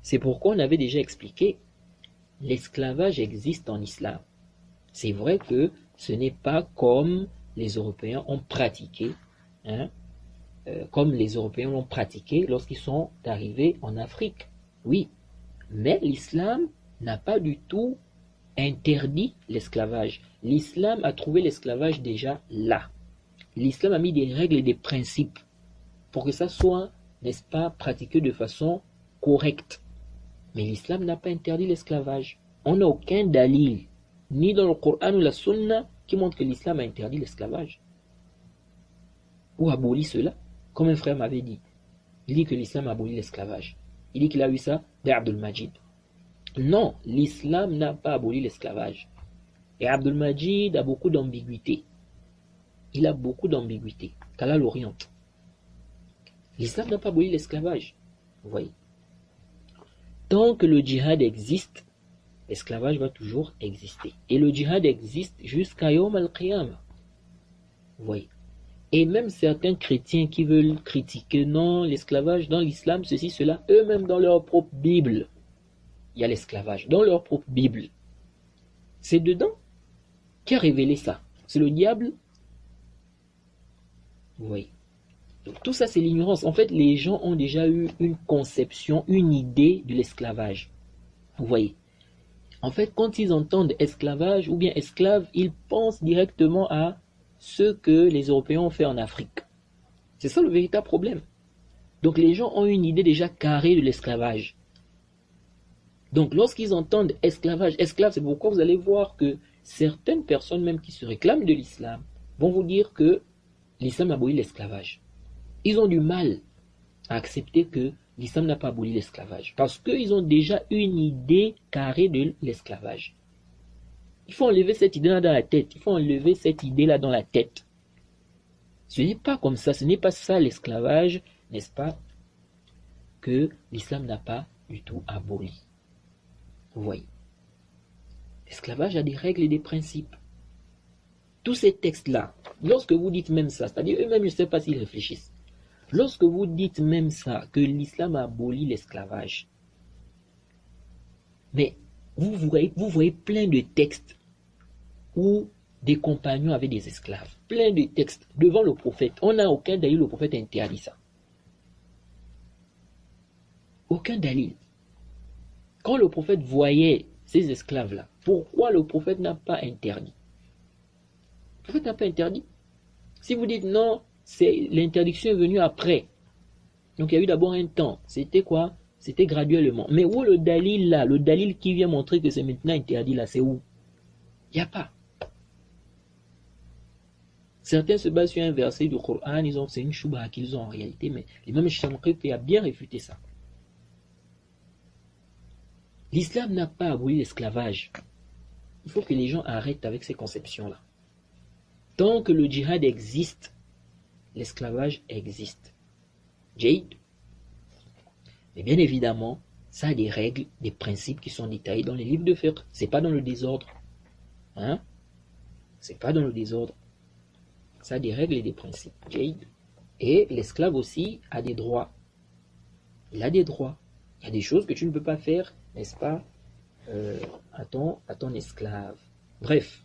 C'est pourquoi on avait déjà expliqué, l'esclavage existe en islam. C'est vrai que ce n'est pas comme les Européens ont pratiqué, hein, comme les Européens l'ont pratiqué lorsqu'ils sont arrivés en Afrique. Oui, mais l'islam n'a pas du tout interdit l'esclavage. L'islam a trouvé l'esclavage déjà là. L'islam a mis des règles et des principes pour que ça soit, n'est-ce pas, pratiqué de façon correcte. Mais l'islam n'a pas interdit l'esclavage. On n'a aucun dalil, ni dans le Coran ou la Sunna, qui montre que l'islam a interdit l'esclavage. Ou abolit cela, comme un frère m'avait dit. Il dit que l'islam a aboli l'esclavage. Il dit qu'il a eu ça d'Abdul Majid. Non, l'islam n'a pas aboli l'esclavage. Et Abdul Majid a beaucoup d'ambiguïté. Il a beaucoup d'ambiguïté. Qu'Allah l'oriente. L'islam n'a pas aboli l'esclavage. Vous voyez. Tant que le djihad existe, l'esclavage va toujours exister. Et le djihad existe jusqu'à Yawm al-Qiyamah. Vous voyez. Et même certains chrétiens qui veulent critiquer, non, l'esclavage dans l'islam, ceci, cela, eux-mêmes dans leur propre Bible, il y a l'esclavage, dans leur propre Bible. C'est dedans. Qui a révélé ça? C'est le diable? Vous voyez. Donc, tout ça, c'est l'ignorance. En fait, les gens ont déjà eu une conception, une idée de l'esclavage. Vous voyez. En fait, quand ils entendent esclavage ou bien esclave, ils pensent directement à ce que les Européens ont fait en Afrique. C'est ça le véritable problème. Donc les gens ont une idée déjà carrée de l'esclavage. Donc lorsqu'ils entendent esclavage, esclave, c'est pourquoi vous allez voir que certaines personnes même qui se réclament de l'islam vont vous dire que l'islam a aboli l'esclavage. Ils ont du mal à accepter que l'islam n'a pas aboli l'esclavage parce qu'ils ont déjà une idée carrée de l'esclavage. Il faut enlever cette idée-là dans la tête. Il faut enlever cette idée-là dans la tête. Ce n'est pas comme ça. Ce n'est pas ça l'esclavage, n'est-ce pas, que l'islam n'a pas du tout aboli. Vous voyez. L'esclavage a des règles et des principes. Tous ces textes-là, lorsque vous dites même ça, c'est-à-dire eux-mêmes, je ne sais pas s'ils réfléchissent. Lorsque vous dites même ça, que l'islam a aboli l'esclavage, mais vous voyez plein de textes où des compagnons avaient des esclaves. Plein de textes devant le prophète. On n'a aucun dalil, le prophète interdit ça. Aucun dalil. Quand le prophète voyait ces esclaves-là, pourquoi le prophète n'a pas interdit? Le prophète n'a pas interdit. Si vous dites non, l'interdiction est venue après. Donc il y a eu d'abord un temps. C'était quoi? C'était graduellement. Mais où le dalil là? Le dalil qui vient montrer que c'est maintenant interdit là, c'est où? Il n'y a pas. Certains se basent sur un verset du Coran, c'est une chouba qu'ils ont en réalité, mais l'imam Shamqiti a bien réfuté ça. L'islam n'a pas aboli l'esclavage. Il faut que les gens arrêtent avec ces conceptions-là. Tant que le djihad existe, l'esclavage existe. Jade. Mais bien évidemment, ça a des règles, des principes qui sont détaillés dans les livres de fiqh. C'est pas dans le désordre. Hein? C'est pas dans le désordre. Ça a des règles et des principes. Jade. Et l'esclave aussi a des droits. Il a des droits. Il y a des choses que tu ne peux pas faire, n'est-ce pas, à ton esclave. Bref.